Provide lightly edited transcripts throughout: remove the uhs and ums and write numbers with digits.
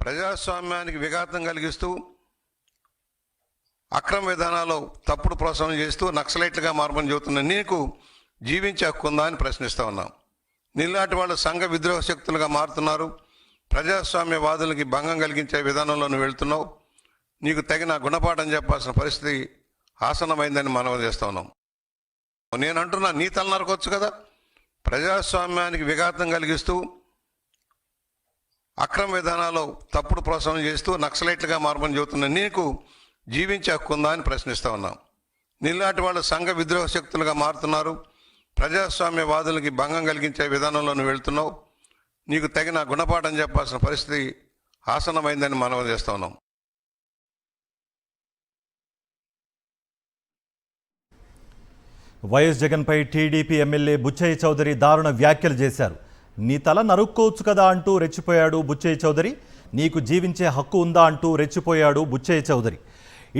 ప్రజాస్వామ్యానికి విఘాతం కలిగిస్తూ అక్రమ విధానాలు తప్పుడు ప్రోత్సాహం చేస్తూ నక్సలైట్లుగా మారమని చెబుతున్న నీకు జీవించే హక్కు ఉందా అని ప్రశ్నిస్తూ ఉన్నాం. నీలాంటి వాళ్ళు సంఘ విద్రోహ శక్తులుగా మారుతున్నారు. ప్రజాస్వామ్యవాదులకి భంగం కలిగించే విధానంలో నువ్వు వెళ్తున్నావు. నీకు తగిన గుణపాఠం చెప్పాల్సిన పరిస్థితి ఆసన్నమైందని మనవి చేస్తూ ఉన్నాం. నేను అంటున్నా, నీ తల నరకొచ్చు కదా. ప్రజాస్వామ్యానికి విఘాతం కలిగిస్తూ అక్రమ విధానాలు తప్పుడు ప్రోత్సాహం చేస్తూ నక్సలైట్లుగా మారమని చెబుతున్న నీకు జీవించే హక్కు ఉందా అని ప్రశ్నిస్తూ ఉన్నాం. నీలాంటి వాళ్ళు సంఘ విద్రోహ శక్తులుగా మారుతున్నారు. ప్రజాస్వామ్యవాదులకి భంగం కలిగించే విధానంలో నువ్వు వెళ్తున్నావు. నీకు తగిన గుణపాఠం చెప్పాల్సిన పరిస్థితి ఆసన్నమైందని మనవి చేస్తూ ఉన్నాం. వైఎస్ జగన్పై టీడీపీ ఎమ్మెల్యే బుచ్చయ్య చౌదరి దారుణ వ్యాఖ్యలు చేశారు. నీ తల నరుక్కోవచ్చు కదా అంటూ రెచ్చిపోయాడు బుచ్చయ్య చౌదరి. నీకు జీవించే హక్కు ఉందా అంటూ రెచ్చిపోయాడు బుచ్చయ్య చౌదరి.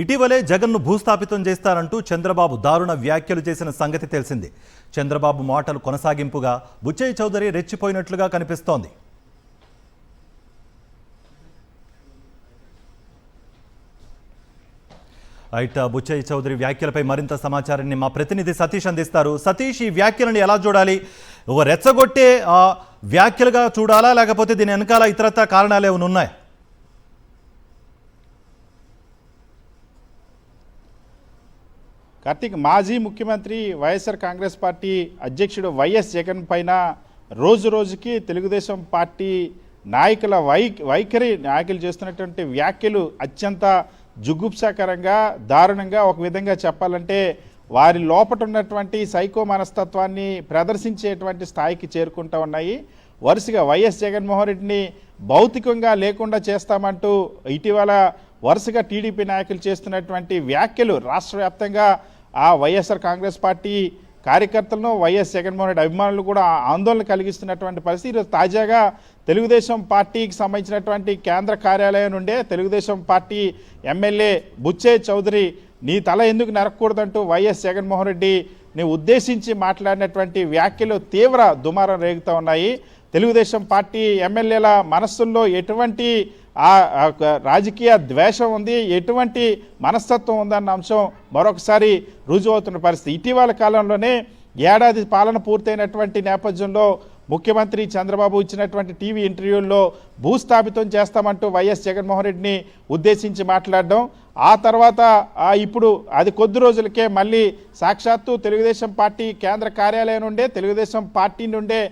ఇటీవలే జగన్ను భూస్థాపితం చేస్తారంటూ చంద్రబాబు దారుణ వ్యాఖ్యలు చేసిన సంగతి తెలిసిందే. చంద్రబాబు మాటలు కొనసాగింపుగా బుచ్చయ్య చౌదరి రెచ్చిపోయినట్లుగా కనిపిస్తోంది. రైట్, బుచ్చయ్య చౌదరి వ్యాఖ్యలపై మరింత సమాచారాన్ని మా ప్రతినిధి సతీష్ అందిస్తారు. సతీష్, ఈ వ్యాఖ్యలను ఎలా చూడాలి? ఒక రెచ్చగొట్టే వ్యాఖ్యలుగా చూడాలా, లేకపోతే దీని వెనకాల ఇతరత్ర కారణాలు ఏమైనా ఉన్నాయా? కార్తీక్, మాజీ ముఖ్యమంత్రి వైఎస్ఆర్ కాంగ్రెస్ పార్టీ అధ్యక్షుడు వైఎస్ జగన్ పైన రోజు రోజుకి తెలుగుదేశం పార్టీ నాయకుల నాయకులు చేస్తున్నటువంటి వ్యాఖ్యలు అత్యంత జుగుప్సాకరంగా, దారుణంగా, ఒక విధంగా చెప్పాలంటే వారి లోపట ఉన్నటువంటి సైకో మనస్తత్వాన్ని ప్రదర్శించేటువంటి స్థాయికి చేరుకుంటూ ఉన్నాయి. వరుసగా వైఎస్ జగన్మోహన్ రెడ్డిని భౌతికంగా లేకుండా చేస్తామంటూ ఇటీవల వరుసగా టీడీపీ నాయకులు చేస్తున్నటువంటి వ్యాఖ్యలు రాష్ట్ర వ్యాప్తంగా ఆ వైఎస్ఆర్ కాంగ్రెస్ పార్టీ కార్యకర్తలను, వైఎస్ జగన్మోహన్ రెడ్డి అభిమానులు కూడా ఆందోళన కలిగిస్తున్నటువంటి పరిస్థితి. ఈరోజు తాజాగా తెలుగుదేశం పార్టీకి సంబంధించినటువంటి కేంద్ర కార్యాలయం నుండే తెలుగుదేశం పార్టీ ఎమ్మెల్యే బుచ్చయ్య చౌదరి నీ తల ఎందుకు నరకూడదంటూ వైఎస్ జగన్మోహన్ రెడ్డిని ఉద్దేశించి మాట్లాడినటువంటి వ్యాఖ్యలు తీవ్ర దుమారం రేగుతూ ఉన్నాయి. తెలుగుదేశం పార్టీ ఎమ్మెల్యేల మనస్సుల్లో ఎటువంటి రాజకీయ ద్వేషం ఉంది, ఎటువంటి మనస్తత్వం ఉందన్న అంశం మరొకసారి రుజువవుతున్న పరిస్థితి. ఇటీవల కాలంలోనే ఏడాది పాలన పూర్తయినటువంటి నేపథ్యంలో ముఖ్యమంత్రి చంద్రబాబు ఇచ్చినటువంటి టీవీ ఇంటర్వ్యూల్లో భూస్థాపితం చేస్తామంటూ వైఎస్ జగన్మోహన్ రెడ్డిని ఉద్దేశించి మాట్లాడడం, ఆ తర్వాత ఇప్పుడు అది కొద్ది రోజులకే మళ్ళీ సాక్షాత్తు తెలుగుదేశం పార్టీ కేంద్ర కార్యాలయం నుండే, తెలుగుదేశం పార్టీ నుండే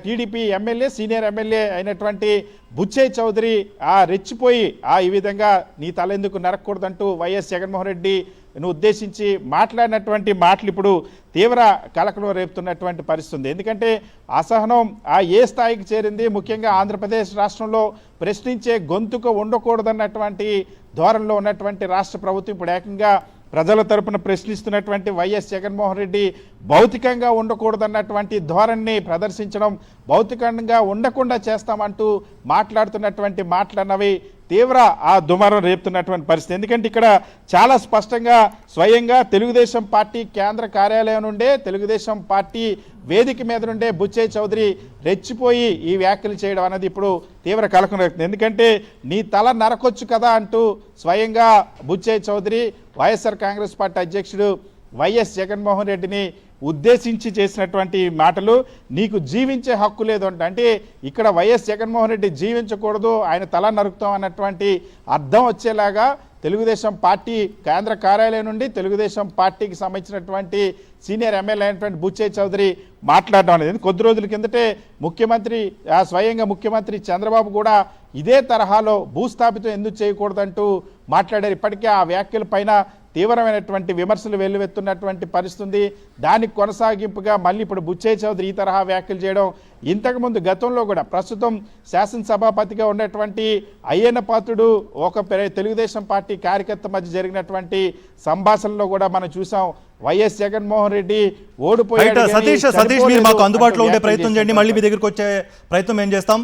టీడీపీ ఎమ్మెల్యే, సీనియర్ ఎమ్మెల్యే అయినటువంటి బుచ్చయ్య చౌదరి రెచ్చిపోయి ఈ విధంగా నీ తల ఎందుకు నరకూడదంటూ వైఎస్ జగన్మోహన్ రెడ్డిని ఉద్దేశించి మాట్లాడినటువంటి మాటలు ఇప్పుడు తీవ్ర కలకలం రేపుతున్నటువంటి పరిస్థితి ఉంది. ఎందుకంటే అసహనం ఏ స్థాయికి చేరింది, ముఖ్యంగా ఆంధ్రప్రదేశ్ రాష్ట్రంలో ప్రశ్నించే గొంతుకు ఉండకూడదన్నటువంటి ధోరణిలో ఉన్నటువంటి రాష్ట్ర ప్రభుత్వం ఇప్పుడు ఏకంగా ప్రజల తరపున ప్రశ్నిస్తున్నటువంటి వైఎస్ జగన్మోహన్ రెడ్డి భౌతికంగా ఉండకూడదన్నటువంటి ధోరణిని ప్రదర్శించడం, భౌతికంగా ఉండకుండా చేస్తామంటూ మాట్లాడుతున్నటువంటి మాటలన్నవి తీవ్ర దుమారం రేపుతున్నటువంటి పరిస్థితి. ఎందుకంటే ఇక్కడ చాలా స్పష్టంగా స్వయంగా తెలుగుదేశం పార్టీ కేంద్ర కార్యాలయం నుండే, తెలుగుదేశం పార్టీ వేదిక మీద నుండే బుచ్చయ్య చౌదరి రెచ్చిపోయి ఈ వ్యాఖ్యలు చేయడం అనేది ఇప్పుడు తీవ్ర కలకం రేపుతుంది. ఎందుకంటే నీ తల నరకొచ్చు కదా అంటూ స్వయంగా బుచ్చయ్య చౌదరి వైఎస్ఆర్ కాంగ్రెస్ పార్టీ అధ్యక్షుడు వైఎస్ జగన్మోహన్ రెడ్డిని ఉద్దేశించి చేసినటువంటి మాటలు, నీకు జీవించే హక్కు లేదు అంటే ఇక్కడ వైఎస్ జగన్మోహన్ రెడ్డి జీవించకూడదు, ఆయన తల నరుకుతాం అన్నటువంటి అర్థం వచ్చేలాగా తెలుగుదేశం పార్టీ కేంద్ర కార్యాలయం నుండి తెలుగుదేశం పార్టీకి సంబంధించినటువంటి సీనియర్ ఎమ్మెల్యే అయినటువంటి బుచ్చయ్య చౌదరి మాట్లాడడం అనేది. కొద్ది రోజుల కిందటే స్వయంగా ముఖ్యమంత్రి చంద్రబాబు కూడా ఇదే తరహాలో భూస్థాపితం ఎందుకు చేయకూడదంటూ మాట్లాడారు. ఇప్పటికే ఆ వ్యాఖ్యల పైన తీవ్రమైనటువంటి విమర్శలు వెల్లువెత్తున్నటువంటి పరిస్థితి. దానికి కొనసాగింపుగా మళ్ళీ ఇప్పుడు బుచ్చయ్య చౌదరి ఈ తరహా వ్యాఖ్యలు చేయడం, ఇంతకుముందు గతంలో కూడా ప్రస్తుతం శాసనసభాపతిగా ఉన్నటువంటి అయ్యన్న పాత్రుడు ఒక తెలుగుదేశం పార్టీ కార్యకర్త మధ్య జరిగినటువంటి సంభాషణలో కూడా మనం చూసాం. వైఎస్ జగన్మోహన్ రెడ్డి ఓడిపోయాడు. సతీష్, మీరు మాకు అందుబాటులో ఉండే ప్రయత్నం చేయండి, మళ్ళీ మీ దగ్గరికి వచ్చే ప్రయత్నం ఏం చేస్తాం.